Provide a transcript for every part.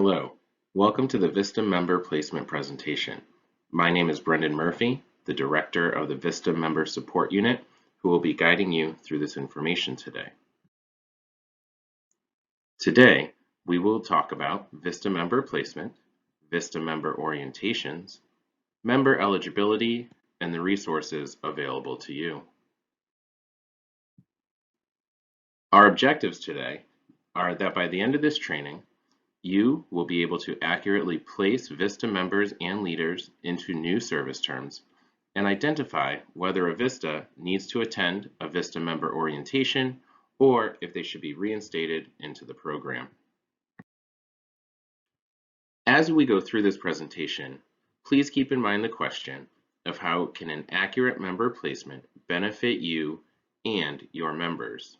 Hello, welcome to the VISTA member placement presentation. My name is Brendan Murphy, the Director of the VISTA Member Support Unit, who will be guiding you through this information today. Today, we will talk about VISTA member placement, VISTA member orientations, member eligibility, and the resources available to you. Our objectives today are that by the end of this training, you will be able to accurately place VISTA members and leaders into new service terms and identify whether a VISTA needs to attend a VISTA member orientation or if they should be reinstated into the program. As we go through this presentation, please keep in mind the question of how can an accurate member placement benefit you and your members.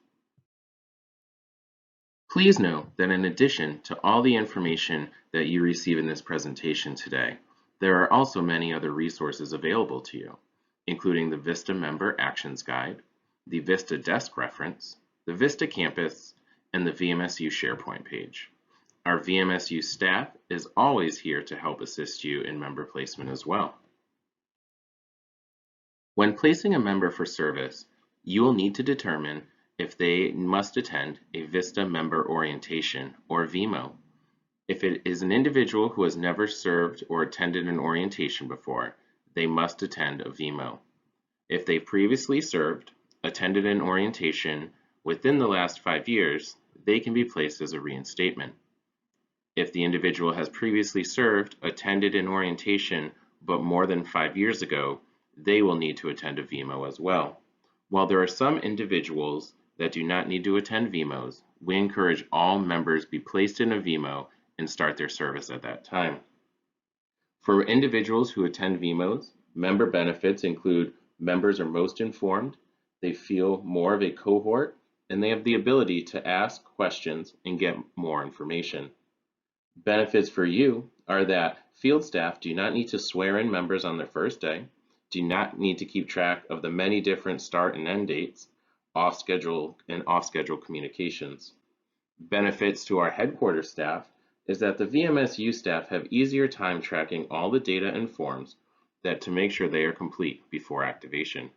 Please note that in addition to all the information that you receive in this presentation today, there are also many other resources available to you, including the VISTA Member Actions Guide, the VISTA Desk Reference, the VISTA Campus, and the VMSU SharePoint page. Our VMSU staff is always here to help assist you in member placement as well. When placing a member for service, you will need to determine if they must attend a VISTA member orientation or VMO. If it is an individual who has never served or attended an orientation before, they must attend a VMO. If they previously served, attended an orientation within the last 5 years, they can be placed as a reinstatement. If the individual has previously served, attended an orientation, but more than 5 years ago, they will need to attend a VMO as well. While there are some individuals that do not need to attend VMOs, we encourage all members be placed in a VMO and start their service at that time. For individuals who attend VMOs, member benefits include members are most informed, they feel more of a cohort, and they have the ability to ask questions and get more information. Benefits for you are that field staff do not need to swear in members on their first day, do not need to keep track of the many different start and end dates, off-schedule communications. Benefits to our headquarters staff is that the VMSU staff have easier time tracking all the data and forms to make sure they are complete before activation.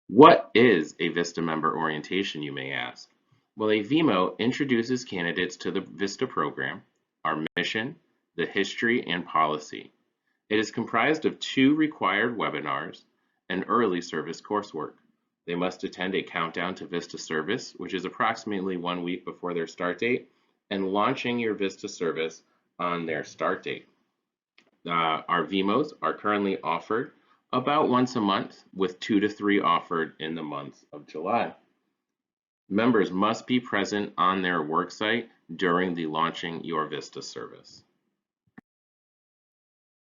What is a VISTA member orientation, you may ask? Well, a VMO introduces candidates to the VISTA program, our mission, the history, and policy. It is comprised of 2 required webinars and early service coursework. They must attend a countdown to VISTA service, which is approximately 1 week before their start date, and launching your VISTA service on their start date. Our VMOs are currently offered about once a month, with 2 to 3 offered in the month of July. Members must be present on their worksite during the Launching Your VISTA service.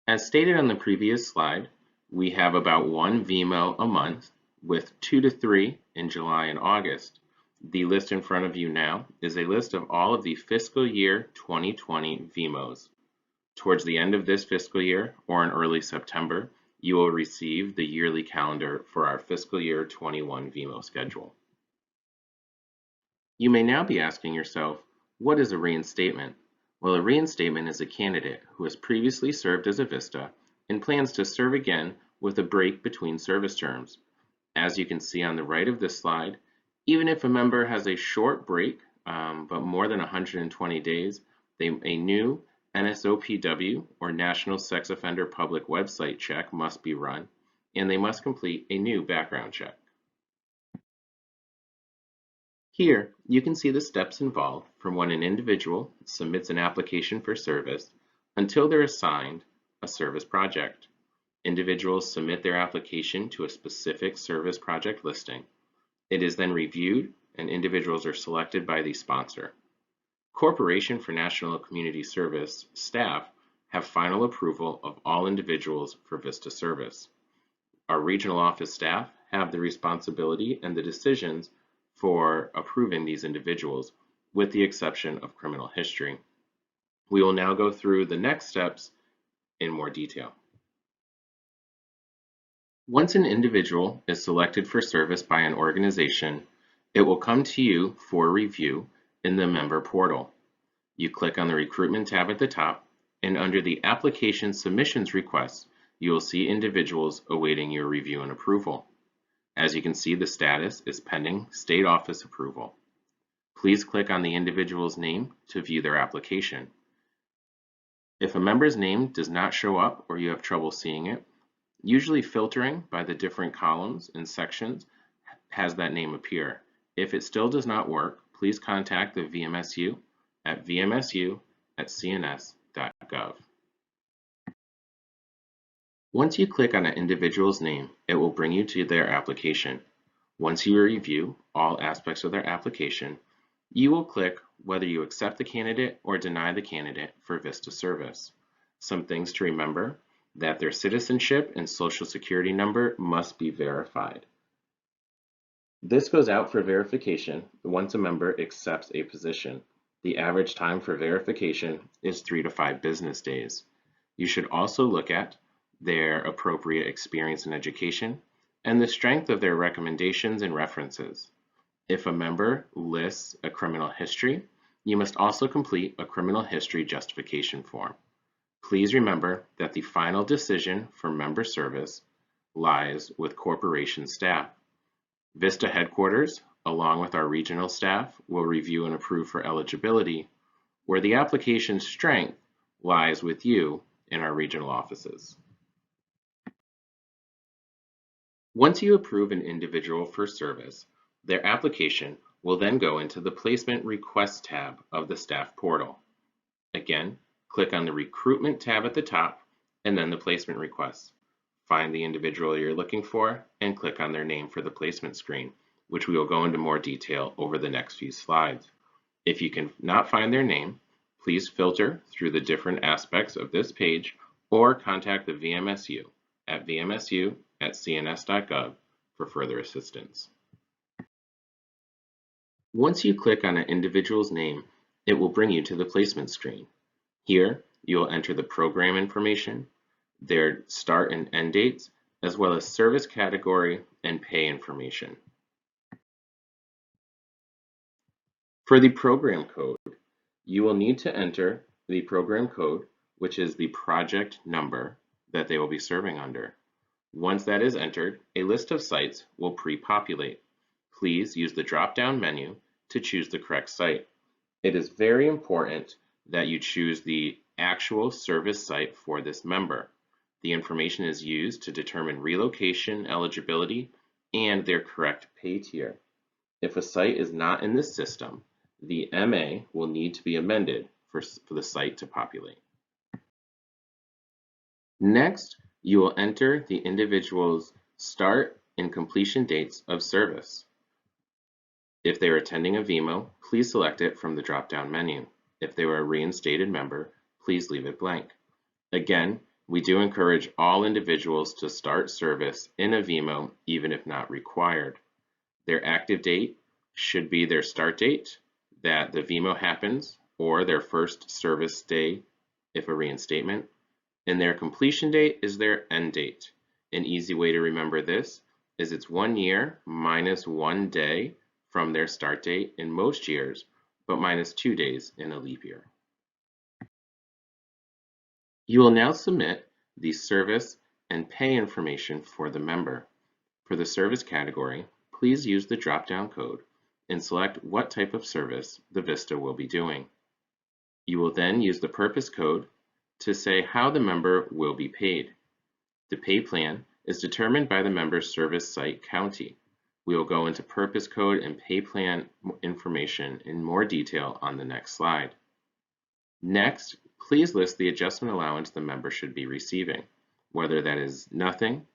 As stated on the previous slide, we have about 1 VMO a month with 2 to 3 in July and August. The list in front of you now is a list of all of the fiscal year 2020 VMOs. Towards the end of this fiscal year or in early September, you will receive the yearly calendar for our fiscal year 21 VMO schedule. You may now be asking yourself, what is a reinstatement? Well, a reinstatement is a candidate who has previously served as a VISTA and plans to serve again with a break between service terms. As you can see on the right of this slide, even if a member has a short break, but more than 120 days, a new NSOPW or National Sex Offender Public Website check must be run, and they must complete a new background check. Here, you can see the steps involved from when an individual submits an application for service until they're assigned a service project. Individuals submit their application to a specific service project listing. It is then reviewed and individuals are selected by the sponsor. Corporation for National Community Service staff have final approval of all individuals for VISTA service. Our regional office staff have the responsibility and the decisions for approving these individuals, with the exception of criminal history. We will now go through the next steps in more detail. Once an individual is selected for service by an organization, it will come to you for review in the member portal. You click on the Recruitment tab at the top, and under the Application Submissions Request, you will see individuals awaiting your review and approval. As you can see, the status is pending state office approval. Please click on the individual's name to view their application. If a member's name does not show up or you have trouble seeing it, usually filtering by the different columns and sections has that name appear. If it still does not work, please contact the VMSU at vmsu@cns.gov. Once you click on an individual's name, it will bring you to their application. Once you review all aspects of their application, you will click whether you accept the candidate or deny the candidate for VISTA service. Some things to remember: that their citizenship and social security number must be verified. This goes out for verification once a member accepts a position. The average time for verification is 3 to 5 business days. You should also look at their appropriate experience in education and the strength of their recommendations and references. If a member lists a criminal history, you must also complete a criminal history justification form. Please remember that the final decision for member service lies with corporation staff. VISTA headquarters, along with our regional staff, will review and approve for eligibility, where the application strength lies with you in our regional offices. Once you approve an individual for service, their application will then go into the Placement Request tab of the staff portal. Again, click on the Recruitment tab at the top and then the Placement Request. Find the individual you're looking for and click on their name for the placement screen, which we will go into more detail over the next few slides. If you cannot find their name, please filter through the different aspects of this page or contact the VMSU at vmsu@cns.gov for further assistance. Once you click on an individual's name, it will bring you to the placement screen. Here, you will enter the program information, their start and end dates, as well as service category and pay information. For the program code, you will need to enter the program code, which is the project number that they will be serving under. Once that is entered, a list of sites will pre-populate. Please use the drop-down menu to choose the correct site. It is very important that you choose the actual service site for this member. The information is used to determine relocation eligibility and their correct pay tier. If a site is not in this system, the MA will need to be amended for the site to populate. Next, you will enter the individual's start and completion dates of service. If they are attending a VMO, please select it from the drop-down menu. If they were a reinstated member, please leave it blank. Again, we do encourage all individuals to start service in a VMO even if not required. Their active date should be their start date that the VMO happens or their first service day if a reinstatement, and their completion date is their end date. An easy way to remember this is it's 1 year minus 1 day from their start date in most years, but minus 2 days in a leap year. You will now submit the service and pay information for the member. For the service category, please use the drop-down code and select what type of service the VISTA will be doing. You will then use the purpose code to say how the member will be paid. The pay plan is determined by the member's service site county. We will go into purpose code and pay plan information in more detail on the next slide. Next, please list the adjustment allowance the member should be receiving, whether that is nothing,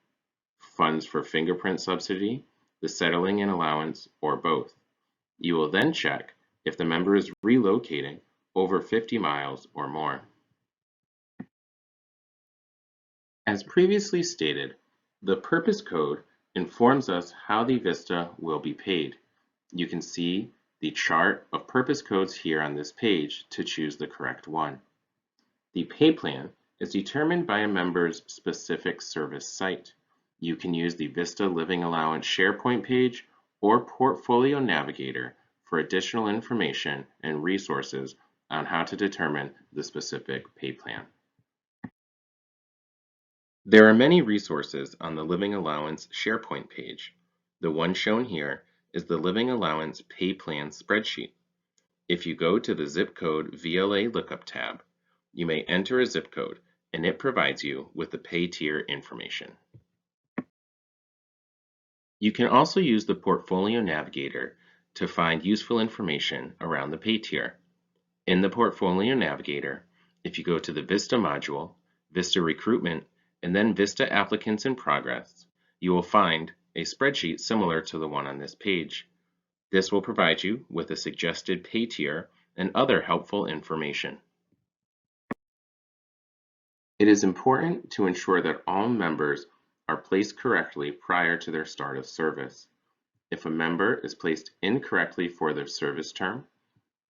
funds for fingerprint subsidy, the settling in allowance, or both. You will then check if the member is relocating over 50 miles or more. As previously stated, the purpose code informs us how the VISTA will be paid. You can see the chart of purpose codes here on this page to choose the correct one. The pay plan is determined by a member's specific service site. You can use the VISTA Living Allowance SharePoint page or Portfolio Navigator for additional information and resources on how to determine the specific pay plan. There are many resources on the Living Allowance SharePoint page. The one shown here is the Living Allowance Pay Plan spreadsheet. If you go to the Zip Code VLA Lookup tab, you may enter a zip code and it provides you with the pay tier information. You can also use the Portfolio Navigator to find useful information around the pay tier. In the Portfolio Navigator, if you go to the VISTA module, VISTA Recruitment, and then VISTA Applicants in Progress, you will find a spreadsheet similar to the one on this page. This will provide you with a suggested pay tier and other helpful information. It is important to ensure that all members are placed correctly prior to their start of service. If a member is placed incorrectly for their service term,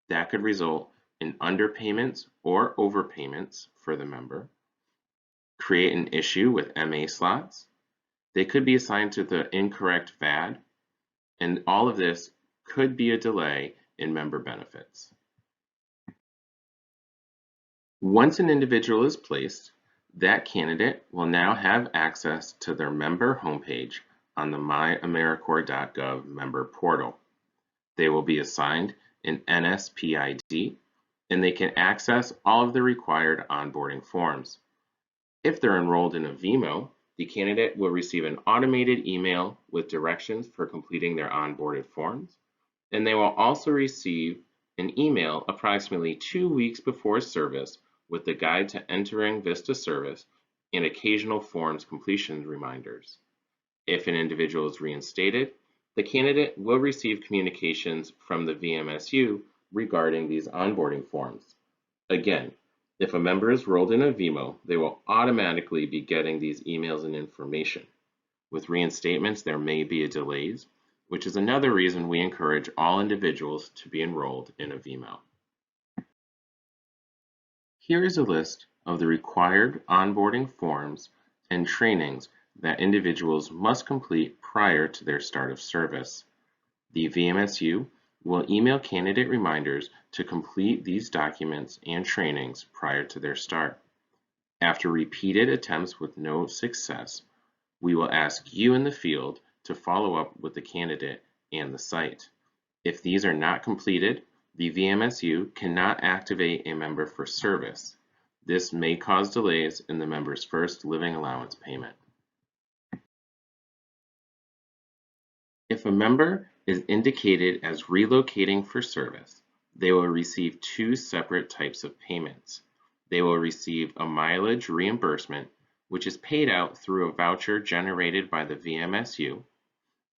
that could result in underpayments or overpayments for the member, create an issue with MA slots, they could be assigned to the incorrect VAD, and all of this could be a delay in member benefits. Once an individual is placed, that candidate will now have access to their member homepage on the myamericorps.gov member portal. They will be assigned an NSPID, and they can access all of the required onboarding forms. If they're enrolled in a VMO, the candidate will receive an automated email with directions for completing their onboarded forms, and they will also receive an email approximately 2 weeks before service with the guide to entering VISTA service and occasional forms completion reminders. If an individual is reinstated, the candidate will receive communications from the VMSU regarding these onboarding forms. Again, if a member is enrolled in a VMO, they will automatically be getting these emails and information. With reinstatements, there may be delays, which is another reason we encourage all individuals to be enrolled in a VMO. Here is a list of the required onboarding forms and trainings that individuals must complete prior to their start of service. The VMSU will email candidate reminders to complete these documents and trainings prior to their start. After repeated attempts with no success, we will ask you in the field to follow up with the candidate and the site. If these are not completed, the VMSU cannot activate a member for service. This may cause delays in the member's first living allowance payment. If a member is indicated as relocating for service, they will receive two separate types of payments. They will receive a mileage reimbursement, which is paid out through a voucher generated by the VMSU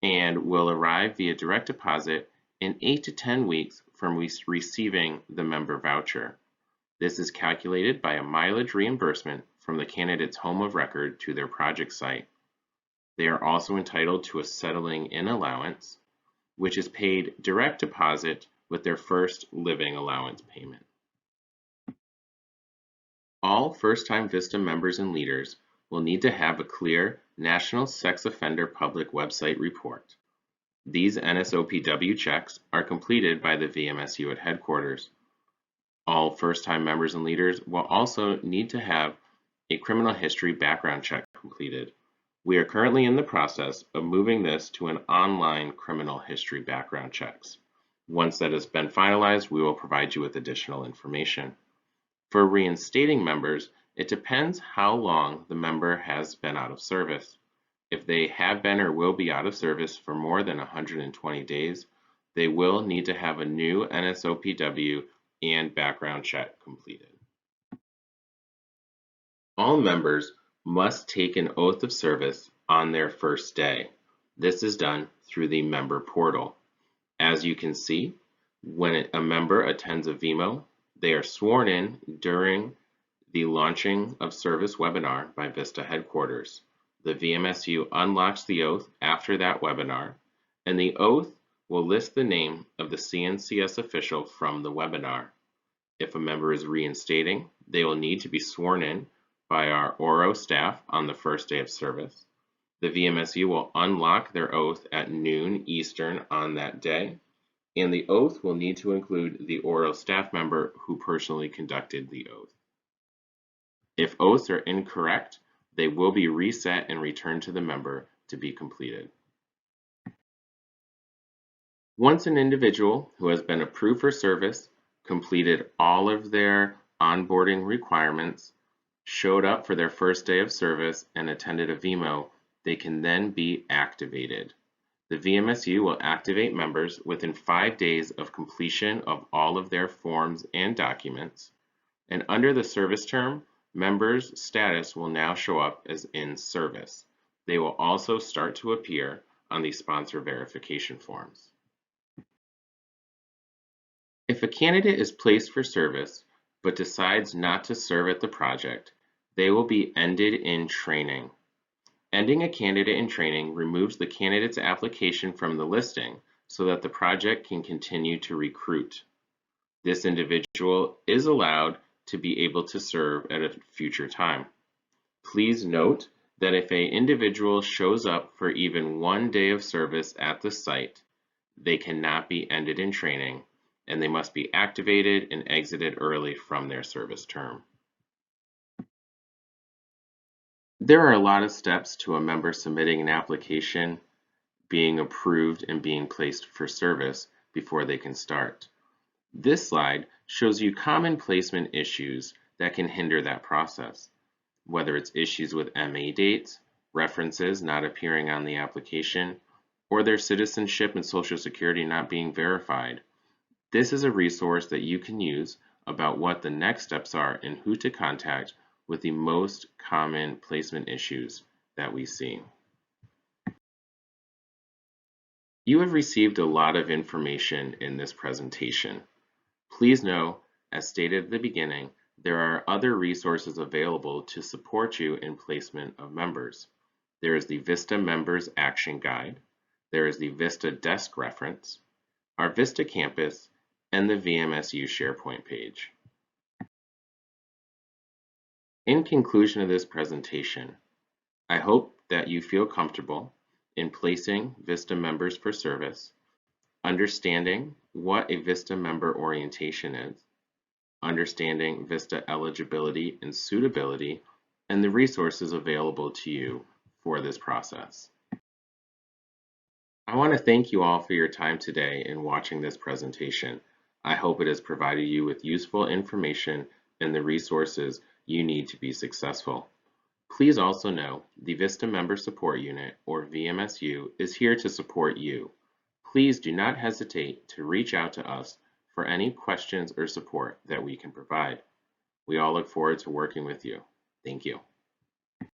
and will arrive via direct deposit in 8 to 10 weeks from receiving the member voucher. This is calculated by a mileage reimbursement from the candidate's home of record to their project site. They are also entitled to a settling in allowance, which is paid direct deposit with their first living allowance payment. All first-time VISTA members and leaders will need to have a clear National Sex Offender Public Website report. These NSOPW checks are completed by the VMSU at headquarters. All first-time members and leaders will also need to have a criminal history background check completed. We are currently in the process of moving this to an online criminal history background checks. Once that has been finalized, we will provide you with additional information. For reinstating members, it depends how long the member has been out of service. If they have been or will be out of service for more than 120 days, they will need to have a new NSOPW and background check completed. All members must take an oath of service on their first day. This is done through the member portal. As you can see, when a member attends a VMO, they are sworn in during the launching of service webinar by VISTA headquarters. The VMSU unlocks the oath after that webinar, and the oath will list the name of the CNCS official from the webinar. If a member is reinstating, they will need to be sworn in by our ORO staff on the first day of service. The VMSU will unlock their oath at noon Eastern on that day, And the oath will need to include the oral staff member who personally conducted the oath. If oaths are incorrect, they will be reset and returned to the member to be completed. Once an individual who has been approved for service, completed all of their onboarding requirements, showed up for their first day of service, and attended a VMO, they can then be activated. The VMSU will activate members within 5 days of completion of all of their forms and documents, and under the service term, members' status will now show up as in service. They will also start to appear on the sponsor verification forms. If a candidate is placed for service but decides not to serve at the project, they will be ended in training. Ending a candidate in training removes the candidate's application from the listing so that the project can continue to recruit. This individual is allowed to be able to serve at a future time. Please note that if an individual shows up for even 1 day of service at the site, they cannot be ended in training, and they must be activated and exited early from their service term. There are a lot of steps to a member submitting an application, being approved, and being placed for service before they can start. This slide shows you common placement issues that can hinder that process, whether it's issues with MA dates, references not appearing on the application, or their citizenship and Social Security not being verified. This is a resource that you can use about what the next steps are and who to contact with the most common placement issues that we see. You have received a lot of information in this presentation. Please know, as stated at the beginning, there are other resources available to support you in placement of members. There is the VISTA Members Action Guide, there is the VISTA Desk Reference, our VISTA Campus, and the VMSU SharePoint page. In conclusion of this presentation, I hope that you feel comfortable in placing VISTA members for service, understanding what a VISTA member orientation is, understanding VISTA eligibility and suitability, and the resources available to you for this process. I want to thank you all for your time today in watching this presentation. I hope it has provided you with useful information and the resources you need to be successful. Please also know the VISTA Member Support Unit, or VMSU, is here to support you. Please do not hesitate to reach out to us for any questions or support that we can provide. We all look forward to working with you. Thank you.